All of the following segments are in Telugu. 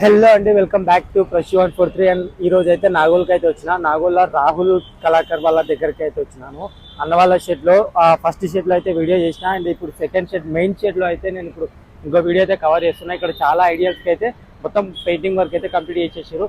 హలో అండి, వెల్కమ్ బ్యాక్ టు ప్రశ్ 143. అండ్ ఈ రోజు అయితే నాగోల్కి అయితే వచ్చిన నాగోల్లో రాహుల్ కళాకర్ వాళ్ళ దగ్గరికి అయితే వచ్చినాను. అన్న వాళ్ళ షెడ్ లో ఫస్ట్ షెడ్ లో అయితే వీడియో చేసిన. అండ్ ఇప్పుడు సెకండ్ షెడ్ మెయిన్ షెడ్ లో అయితే నేను ఇప్పుడు ఇంకో వీడియో అయితే కవర్ చేస్తున్నా. ఇక్కడ చాలా ఐడియాస్ అయితే మొత్తం పెయింటింగ్ వర్క్ అయితే కంప్లీట్ చేసేసారు.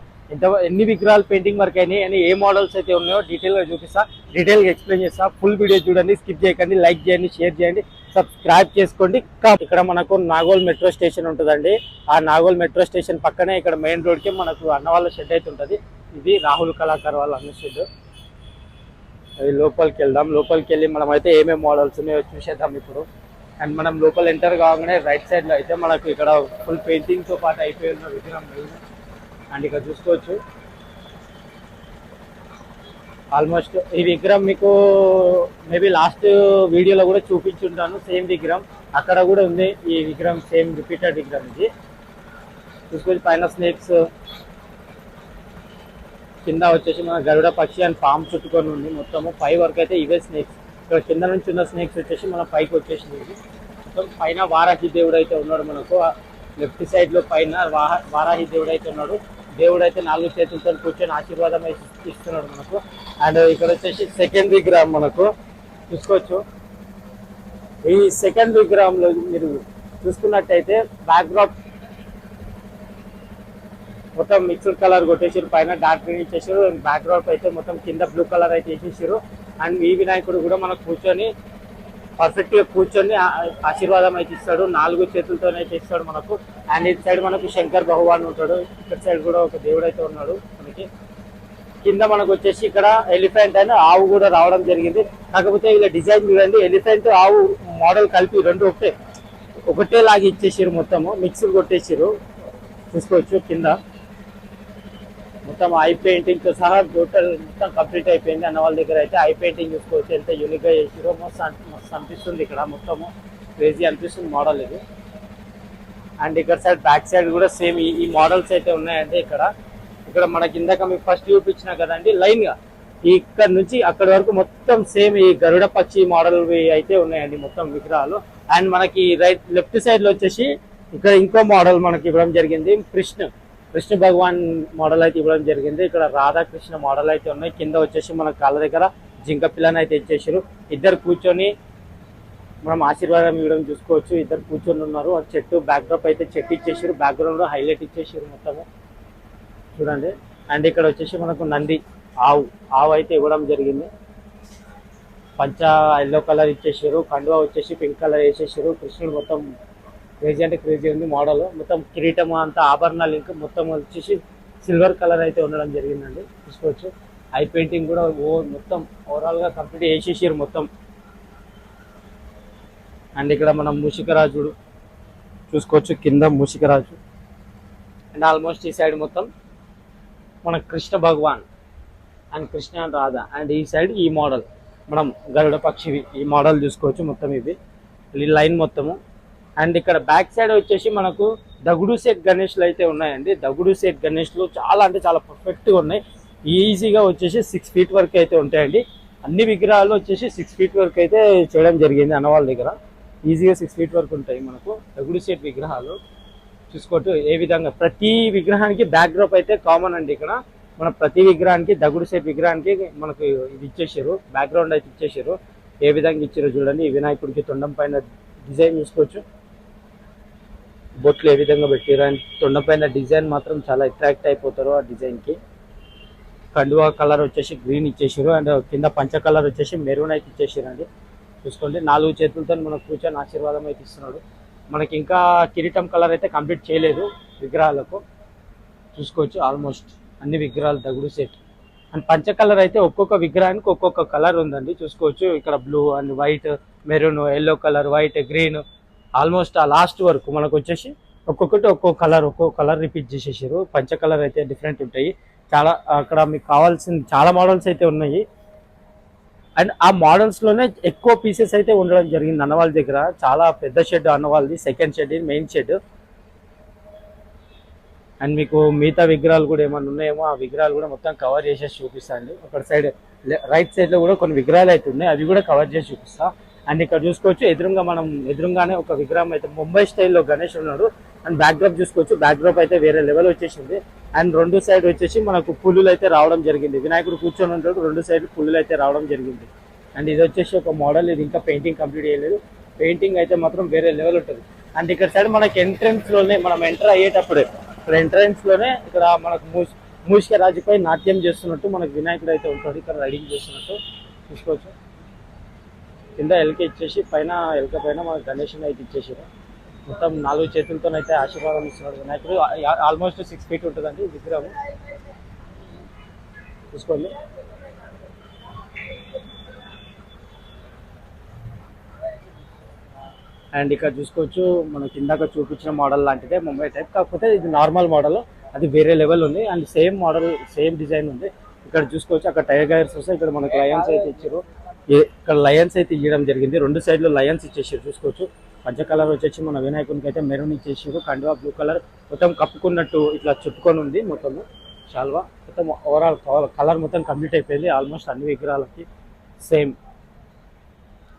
ఎన్ని విగ్రహాలు పెయింటింగ్ వర్క్ అయినాయి అని ఏ మోడల్స్ అయితే ఉన్నాయో డీటెయిల్ గా చూపిస్తా, డీటెయిల్ గా ఎక్స్ప్లెయిన్ చేస్తా. ఫుల్ వీడియో చూడండి, స్కిప్ చేయకండి, లైక్ చేయండి, షేర్ చేయండి, సబ్స్క్రైబ్ చేసుకోండి. ఇక్కడ మనకు నాగోల్ మెట్రో స్టేషన్ ఉంటుందండి. ఆ నాగోల్ మెట్రో స్టేషన్ పక్కనే ఇక్కడ మెయిన్ రోడ్ కి మనకు అన్న వాళ్ళ షెడ్ అయితే ఉంటుంది. ఇది రాహుల్ కళాకర్ వాళ్ళ అన్న షెడ్. అది లోపలికి వెళ్దాం. లోపలికి వెళ్ళి మనం అయితే ఏమేమి మోడల్స్ ఉన్నాయో చూసేద్దాం ఇప్పుడు. అండ్ మనం లోపల ఎంటర్ కాగానే రైట్ సైడ్ లో అయితే మనకు ఇక్కడ ఫుల్ పెయింటింగ్ తో పాటు అయిపోయి ఉన్న విగ్రహం. అండ్ ఇక్కడ చూసుకోవచ్చు ఆల్మోస్ట్ ఈ విగ్రహం మీకు మేబీ లాస్ట్ వీడియోలో కూడా చూపించుంటాను. సేమ్ విగ్రహం అక్కడ కూడా ఉంది. ఈ విగ్రహం సేమ్ రిపీటెడ్ విగ్రహం. ఇది చూసుకోవచ్చు పైన స్నేక్స్, కింద వచ్చేసి మన గరుడ పక్షి అండ్ పామ్ చుట్టుకొని ఉంది. మొత్తము పై వరకు అయితే ఇవే స్నేక్స్. ఇక్కడ కింద నుంచి ఉన్న స్నేక్స్ వచ్చేసి మన పైకి వచ్చేసింది. ఇది మొత్తం పైన వారాహి దేవుడు అయితే ఉన్నాడు. మనకు లెఫ్ట్ సైడ్ లో పైన వారాహి దేవుడు అయితే ఉన్నాడు. దేవుడు అయితే 4 చేతులతో కూర్చొని ఆశీర్వాదం ఇస్తున్నాడు మనకు. అండ్ ఇక్కడ వచ్చేసి సెకండ్ విగ్రహం మనకు చూసుకోవచ్చు. ఈ సెకండ్ విగ్రహంలో మీరు చూసుకున్నట్టయితే బ్యాక్డ్రాప్ మొత్తం మిక్స్డ్ కలర్ కొట్టేసారు. పైన డార్క్ గ్రీన్ ఇచ్చేసారు. బ్యాక్డ్రాప్ అయితే మొత్తం కింద బ్లూ కలర్ అయితే వేసేసారు. అండ్ ఈ వినాయకుడు కూడా మనకు కూర్చొని పర్ఫెక్ట్ గా కూర్చొని ఆశీర్వాదం అయితే ఇస్తాడు. 4 చేతులతోనైతే ఇస్తాడు మనకు. అండ్ ఇటు సైడ్ మనకు శంకర్ భగవాన్ ఉంటాడు. ఇక్కడ సైడ్ కూడా ఒక దేవుడు అయితే ఉన్నాడు మనకి. కింద మనకు వచ్చేసి ఇక్కడ ఎలిఫెంట్ అని ఆవు కూడా రావడం జరిగింది. కాకపోతే ఇలా డిజైన్ చూడండి, ఎలిఫెంట్ ఆవు మోడల్ కలిపి రెండు ఒకటే లాగా ఇచ్చేసారు. మొత్తము మిక్స్డ్ కొట్టేసారు. చూసుకోవచ్చు కింద మొత్తం ఐ పెయింటింగ్ తో సహా టోటల్ మొత్తం కంప్లీట్ అయిపోయింది. అన్న వాళ్ళ దగ్గర అయితే ఐ పెయింటింగ్ చూసుకోవచ్చు ఎంత యూనిక్ గా చేసారో. మస్తు అనిపిస్తుంది. ఇక్కడ మొత్తము క్రేజీ అనిపిస్తుంది మోడల్ ఇది. అండ్ ఇక్కడ సైడ్ బ్యాక్ సైడ్ కూడా సేమ్ ఈ మోడల్స్ అయితే ఉన్నాయండి. ఇక్కడ మన కిందక మీకు ఫస్ట్ చూపించిన కదండి లైన్ గా ఇక్కడ నుంచి అక్కడ వరకు మొత్తం సేమ్ ఈ గరుడ పక్షి మోడల్ అయితే ఉన్నాయండి మొత్తం విగ్రహాలు. అండ్ మనకి లెఫ్ట్ సైడ్ లో వచ్చేసి ఇక్కడ ఇంకో మోడల్ మనకి ఇవ్వడం జరిగింది. కృష్ణ భగవాన్ మోడల్ అయితే ఇవ్వడం జరిగింది. ఇక్కడ రాధాకృష్ణ మోడల్ అయితే ఉన్నాయి. కింద వచ్చేసి మన కాళ్ళ దగ్గర జింక పిల్లని అయితే ఇచ్చేసారు. ఇద్దరు కూర్చొని మనం ఆశీర్వాదం ఇవ్వడం చూసుకోవచ్చు. ఇద్దరు కూర్చొని ఉన్నారు. ఆ చెట్టు బ్యాక్డ్రాప్ అయితే చెట్టు ఇచ్చేసారు. బ్యాక్గ్రౌండ్ లో హైలైట్ ఇచ్చేసారు మొత్తము చూడండి. అండ్ ఇక్కడ వచ్చేసి మనకు నంది ఆవు అయితే ఇవ్వడం జరిగింది. పంచ ఎల్లో కలర్ ఇచ్చేసారు. కండువా వచ్చేసి పింక్ కలర్ వేసేసారు. కృష్ణుడు మొత్తం క్రేజీ అంటే క్రేజీ ఉంది మోడల్. మొత్తం కిరీటం అంతా ఆభరణాలు ఇంకా మొత్తం వచ్చేసి సిల్వర్ కలర్ అయితే ఉండడం జరిగిందండి. చూసుకోవచ్చు ఐ పెయింటింగ్ కూడా మొత్తం ఓవరాల్ గా కంప్లీట్ వేసేసారు మొత్తం. అండ్ ఇక్కడ మనం మూషికరాజు చూసుకోవచ్చు. కింద మూషికరాజు. అండ్ ఆల్మోస్ట్ ఈ సైడ్ మొత్తం మన Krishna Bhagavan and Krishna and Radha. And ఈ సైడ్ ఈ మోడల్ మనం గరుడ పక్షివి ఈ మోడల్ చూసుకోవచ్చు. మొత్తం ఇది లైన్ మొత్తము. అండ్ ఇక్కడ బ్యాక్ సైడ్ వచ్చేసి మనకు దగుడు సెట్ గణేష్లు అయితే ఉన్నాయండి. దగుడు సెట్ గణేష్లు చాలా అంటే చాలా పర్ఫెక్ట్గా ఉన్నాయి. ఈజీగా వచ్చేసి 6 ఫీట్ వరకు అయితే ఉంటాయండి. అన్ని విగ్రహాలు వచ్చేసి 6 ఫీట్ వరకు అయితే చేయడం జరిగింది అన్న వాళ్ళ దగ్గర. ఈజీగా 6 ఫీట్ వరకు ఉంటాయి మనకు దగుడు సెట్ విగ్రహాలు. చూసుకోవచ్చు ఏ విధంగా ప్రతి విగ్రహానికి బ్యాక్ డ్రాప్ అయితే కామన్ అండి. ఇక్కడ మన ప్రతి విగ్రహానికి దగుడు సెట్ విగ్రహానికి మనకు ఇది ఇచ్చేసారు. బ్యాక్గ్రౌండ్ అయితే ఇచ్చేసారు. ఏ విధంగా ఇచ్చారో చూడండి. ఈ వినాయకుడికి తొండం పైన డిజైన్ చూసుకోవచ్చు. బొట్లు ఏ విధంగా పెట్టారు. అండ్ తొండం పైన డిజైన్ మాత్రం చాలా అట్రాక్ట్ అయిపోతారు ఆ డిజైన్ కి. కండువా కలర్ వచ్చేసి గ్రీన్ ఇచ్చేసారు. అండ్ కింద పంచ కలర్ వచ్చేసి మెరూన్ అయితే ఇచ్చేసారు అండి. చూసుకోండి 4 చేతులతో మనకు కూర్చొని ఆశీర్వాదం అయితే ఇస్తున్నాడు. మనకి ఇంకా కిరీటం కలర్ అయితే కంప్లీట్ చేయలేదు విగ్రహాలకు. చూసుకోవచ్చు ఆల్మోస్ట్ అన్ని విగ్రహాలు దగుడు సెట్. అండ్ పంచ కలర్ అయితే ఒక్కొక్క విగ్రహానికి ఒక్కొక్క కలర్ ఉందండి. చూసుకోవచ్చు ఇక్కడ blue and white, maroon, yellow colour, white, green almost ఆ లాస్ట్ వరకు మనకు వచ్చేసి ఒక్కొక్క కలర్ రిపీట్ చేసేసారు. పంచ కలర్ అయితే డిఫరెంట్ ఉంటాయి చాలా. అక్కడ మీకు కావాల్సిన చాలా మోడల్స్ అయితే ఉన్నాయి. అండ్ ఆ మోడల్స్ లోనే ఎక్కువ పీసెస్ అయితే ఉండడం జరిగింది అన్న వాళ్ళ దగ్గర. చాలా పెద్ద షెడ్ అన్న వాళ్ళది. Second shed main shed. And మీకు మిగతా విగ్రహాలు కూడా ఏమైనా ఉన్నాయేమో ఆ విగ్రహాలు కూడా మొత్తం కవర్ చేసేసి చూపిస్తాండి. అక్కడ సైడ్ రైట్ సైడ్ లో కూడా కొన్ని విగ్రహాలు అయితే ఉన్నాయి. అవి కూడా కవర్ చేసి చూపిస్తా. అండ్ ఇక్కడ చూసుకోవచ్చు ఎదురుగానే ఒక విగ్రహం అయితే ముంబై స్టైల్లో గణేష్ ఉన్నాడు. అండ్ బ్యాక్ డ్రాప్ చూసుకోవచ్చు, బ్యాక్ డ్రాప్ అయితే వేరే లెవెల్ వచ్చేసింది. అండ్ రెండు సైడ్ వచ్చేసి మనకు పుల్లులు అయితే రావడం జరిగింది. వినాయకుడు కూర్చొని ఉంటాడు, రెండు సైడ్ పుల్లులు అయితే రావడం జరిగింది. అండ్ ఇది వచ్చేసి ఒక మోడల్, ఇది ఇంకా పెయింటింగ్ కంప్లీట్ చేయలేదు. పెయింటింగ్ అయితే మాత్రం వేరే లెవెల్ ఉంటుంది. అండ్ ఇక్కడ సైడ్ మనకి ఎంట్రన్స్ లోనే మనం ఎంటర్ అయ్యేటప్పుడే ఇక్కడ ఎంట్రన్స్ లోనే ఇక్కడ మనకు మూషిక రాజుపై నాట్యం చేస్తున్నట్టు మనకు వినాయకుడు అయితే ఉంటాడు. ఇక్కడ రైడింగ్ చేస్తున్నట్టు చూసుకోవచ్చు. కింద ఎలుక ఇచ్చేసి పైన ఎలుక పైన మనకు గణేషుని అయితే ఇచ్చేసారు. మొత్తం 4 చేతులతోనైతే ఆశీర్వాదం ఇస్తున్నాడు వినాయకుడు. ఆల్మోస్ట్ 6 feet ఉంటుందండి విగ్రహం, చూసుకోండి. అండ్ ఇక్కడ చూసుకోవచ్చు మనకి ఇందాక చూపించిన మోడల్ లాంటిదే ముంబై టైప్, కాకపోతే ఇది నార్మల్ మోడల్, అది వేరే లెవెల్ ఉంది. And same model same design ఉంది. ఇక్కడ చూసుకోవచ్చు అక్కడ టైగర్స్ వస్తాయి, ఇక్కడ మనకు లయన్స్ అయితే ఇచ్చారు. ఇక్కడ లయన్స్ అయితే ఇవ్వడం జరిగింది, 2 సైడ్లు లయన్స్ ఇచ్చేసారు. చూసుకోవచ్చు పంచ కలర్ వచ్చేసి మన వినాయకునికి అయితే మెరూన్ ఇచ్చేసారు. కండువా బ్లూ కలర్ మొత్తం కప్పుకున్నట్టు ఇట్లా చుట్టుకొని ఉంది. మొత్తం చాల్వా మొత్తం ఓవరాల్ కలర్ మొత్తం కంప్లీట్ అయిపోయింది ఆల్మోస్ట్ అన్ని విగ్రహాలకి సేమ్.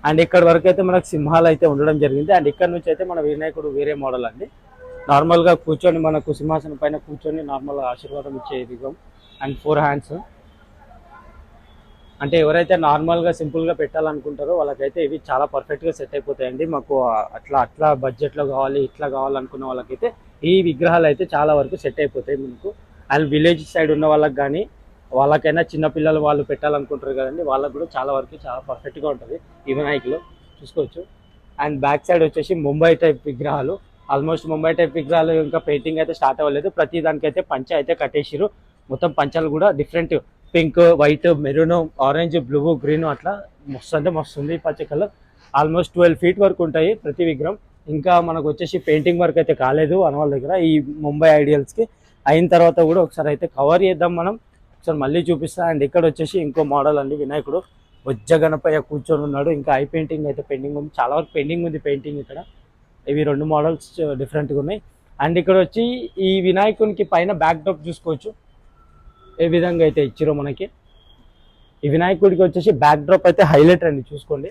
అండ్ ఇక్కడ వరకు అయితే మనకు సింహాలు అయితే ఉండడం జరిగింది. అండ్ ఇక్కడ నుంచి అయితే మన వినాయకుడు వేరే మోడల్ అండి, నార్మల్గా కూర్చొని మనకు సింహాసనం పైన కూర్చొని నార్మల్ ఆశీర్వాదం ఇచ్చే విగ్రహం. అండ్ 4 hands, అంటే ఎవరైతే నార్మల్గా సింపుల్గా పెట్టాలనుకుంటారో వాళ్ళకైతే ఇవి చాలా పర్ఫెక్ట్గా సెట్ అయిపోతాయండి. మాకు అట్లా బడ్జెట్లో కావాలి ఇట్లా కావాలనుకున్న వాళ్ళకైతే ఈ విగ్రహాలు అయితే చాలా వరకు సెట్ అయిపోతాయి మీకు. అండ్ విలేజ్ సైడ్ ఉన్న వాళ్ళకి కానీ వాళ్ళకైనా చిన్నపిల్లలు వాళ్ళు పెట్టాలనుకుంటారు కదండి, వాళ్ళకు కూడా చాలా వరకు చాలా పర్ఫెక్ట్గా ఉంటుంది ఈ వినాయకులు, చూసుకోవచ్చు. అండ్ బ్యాక్ సైడ్ వచ్చేసి ముంబై టైప్ విగ్రహాలు, ఆల్మోస్ట్ ముంబై టైప్ విగ్రహాలు ఇంకా పెయింటింగ్ అయితే స్టార్ట్ అవ్వలేదు. ప్రతి దానికైతే పంచ అయితే కట్టేసిరు. మొత్తం పంచాలు కూడా different pink, white, maroon, orange, blue, green అట్లా మస్తు అంటే మస్తు ఉంది పంచ కలర్. ఆల్మోస్ట్ 12 feet వరకు ఉంటాయి ప్రతి విగ్రహం. ఇంకా మనకు వచ్చేసి పెయింటింగ్ వర్క్ అయితే కాలేదు అన్న వాళ్ళ దగ్గర. ఈ ముంబై ఐడియల్స్కి అయిన తర్వాత కూడా ఒకసారి అయితే కవర్ చేద్దాం మనం, ఒకసారి మళ్ళీ చూపిస్తా. అండ్ ఇక్కడ వచ్చేసి ఇంకో మోడల్ అండి, వినాయకుడు బొజ్జ గణపయ్య కూర్చొని ఉన్నాడు. ఇంకా ఐ పెయింటింగ్ అయితే పెండింగ్ ఉంది, చాలా వరకు పెండింగ్ ఉంది పెయింటింగ్ ఇక్కడ. ఇవి 2 మోడల్స్ డిఫరెంట్గా ఉన్నాయి. అండ్ ఇక్కడ వచ్చి ఈ వినాయకునికి పైన బ్యాక్ డ్రాప్ చూసుకోవచ్చు ఏ విధంగా అయితే ఇచ్చారో మనకి. ఈ వినాయకుడికి వచ్చేసి బ్యాక్ డ్రాప్ అయితే హైలైట్ అండి, చూసుకోండి.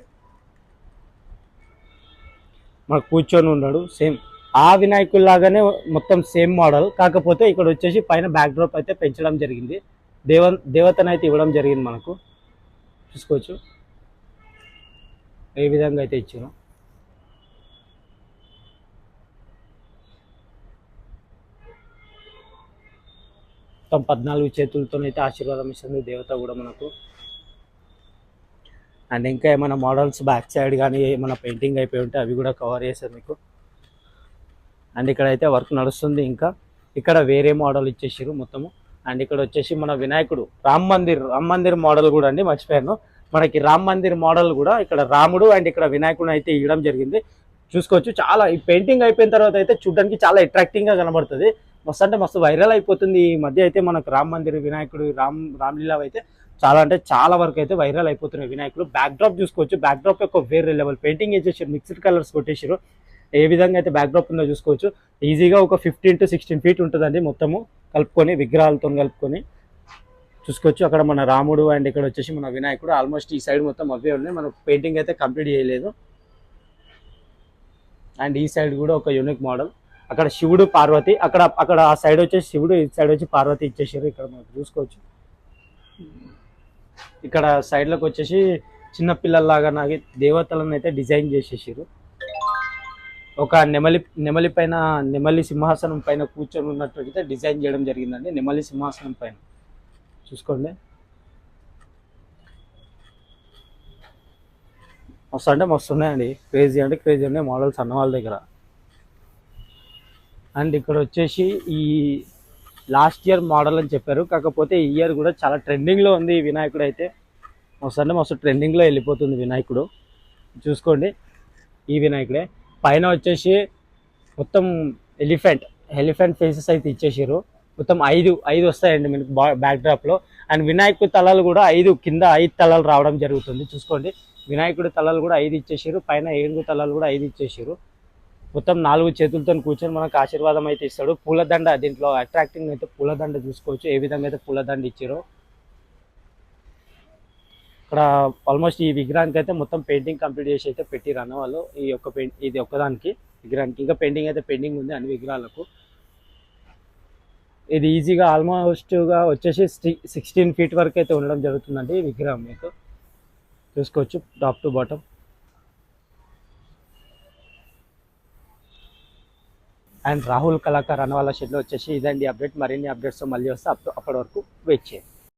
మనకు కూర్చొని ఉన్నాడు సేమ్ ఆ వినాయకుడి లాగానే మొత్తం సేమ్ మోడల్, కాకపోతే ఇక్కడ వచ్చేసి పైన బ్యాక్ డ్రాప్ అయితే పెంచడం జరిగింది. దేవతనైతే ఇవ్వడం జరిగింది మనకు, చూసుకోవచ్చు ఏ విధంగా అయితే ఇచ్చారో. మొత్తం 14 చేతులతోనైతే ఆశీర్వాదం ఇస్తుంది దేవత కూడా మనకు. అండ్ ఇంకా ఏమైనా మోడల్స్ బ్యాక్ సైడ్ కానీ ఏమైనా పెయింటింగ్ అయిపోయి ఉంటే అవి కూడా కవర్ చేశారు మీకు. అండ్ ఇక్కడైతే వర్క్ నడుస్తుంది. ఇంకా ఇక్కడ వేరే మోడల్ ఇచ్చేసారు మొత్తము. అండ్ ఇక్కడ వచ్చేసి మన వినాయకుడు రామ్ మందిర్ మోడల్ కూడా అండి, మర్చిపోయాను. మనకి రామ్ మందిర్ మోడల్ కూడా ఇక్కడ రాముడు అండ్ ఇక్కడ వినాయకుడు అయితే ఇవ్వడం జరిగింది, చూసుకోవచ్చు. చాలా ఈ పెయింటింగ్ అయిపోయిన తర్వాత అయితే చూడడానికి చాలా అట్రాక్టింగ్గా కనబడుతుంది. మస్తు అంటే మస్తు వైరల్ అయిపోతుంది ఈ మధ్య అయితే. మనకు రామ్ మందిర్ వినాయకుడు రామ్లీలా అయితే చాలా అంటే చాలా వరకు అయితే వైరల్ అయిపోతున్నాయి వినాయకుడు. బ్యాక్ డ్రాప్ చూసుకోవచ్చు, బ్యాక్ డ్రాప్ యొక్క వేరే లెవెల్ పెయింటింగ్ వేసేసారు, మిక్స్డ్ కలర్స్ కొట్టేసారు. ఏ విధంగా అయితే బ్యాక్ డ్రాప్ ఉందో చూసుకోవచ్చు. ఈజీగా ఒక 15 to 16 feet ఉంటుందండి మొత్తము కలుపుకొని, విగ్రహాలతో కలుపుకొని చూసుకోవచ్చు. అక్కడ మన రాముడు అండ్ ఇక్కడ వచ్చేసి మన వినాయకుడు. ఆల్మోస్ట్ ఈ సైడ్ మొత్తం అవే ఉన్నాయి, మనకు పెయింటింగ్ అయితే కంప్లీట్ చేయలేదు. అండ్ ఈ సైడ్ కూడా ఒక యూనిక్ మోడల్, అక్కడ శివుడు పార్వతి, అక్కడ ఆ సైడ్ వచ్చేసి శివుడు, ఈ సైడ్ వచ్చి పార్వతి ఇచ్చేసారు. ఇక్కడ మనకు చూసుకోవచ్చు. ఇక్కడ సైడ్లోకి వచ్చేసి చిన్న పిల్లల్లాగా నాకు దేవతలను అయితే డిజైన్ చేసేసారు. ఒక నెమలి పైన, నెమలి సింహాసనం పైన కూర్చొని ఉన్నట్టు అయితే డిజైన్ చేయడం జరిగిందండి. నెమలి సింహాసనం పైన చూసుకోండి, మస్తు అంటే మస్తు ఉన్నాయండి, క్రేజీ అంటే క్రేజీ ఉన్నాయి మోడల్స్ అన్న వాళ్ళ దగ్గర. అండ్ ఇక్కడ వచ్చేసి ఈ లాస్ట్ ఇయర్ మోడల్ అని చెప్పారు, కాకపోతే ఈ ఇయర్ కూడా చాలా ట్రెండింగ్లో ఉంది ఈ వినాయకుడు అయితే. మస్తు అంటే మస్తు ట్రెండింగ్లో వెళ్ళిపోతుంది వినాయకుడు, చూసుకోండి. ఈ వినాయకుడే పైన వచ్చేసి మొత్తం ఎలిఫెంట్ ఫేసెస్ అయితే ఇచ్చేసారు. మొత్తం ఐదు వస్తాయండి మనకి బ్యాక్ డ్రాప్లో. అండ్ వినాయకుడి తలలు కూడా కింద 5 తలలు రావడం జరుగుతుంది, చూసుకోండి. వినాయకుడి తలలు కూడా 5 ఇచ్చేసారు, పైన 7 తలలు కూడా 5 ఇచ్చేసారు. మొత్తం 4 చేతులతో కూర్చొని మనకు ఆశీర్వాదం అయితే ఇస్తాడు. పూలదండ, దీంట్లో అట్రాక్టింగ్ అయితే పూలదండ చూసుకోవచ్చు ఏ విధంగా అయితే పూలదండ ఇచ్చారో. ఇక్కడ ఆల్మోస్ట్ ఈ విగ్రహానికి అయితే మొత్తం పెయింటింగ్ కంప్లీట్ చేసి అయితే పెట్టిరు అన్న వాళ్ళు. ఈ యొక్క ఇది ఒక్కదానికి విగ్రహానికి ఇంకా పెయింటింగ్ అయితే పెండింగ్ ఉంది అన్ని విగ్రహాలకు. ఇది ఈజీగా ఆల్మోస్ట్గా వచ్చేసి 16 ఫీట్ వరకు అయితే ఉండడం జరుగుతుందండి ఈ విగ్రహం. మీకు చూసుకోవచ్చు top to bottom. And Rahul Kalakar అన్న వాళ్ళ షెడ్లో వచ్చేసి ఇదండి అప్డేట్. మరిన్ని అప్డేట్స్ మళ్ళీ వస్తే అప్పటి వరకు వెయిట్ చేయండి.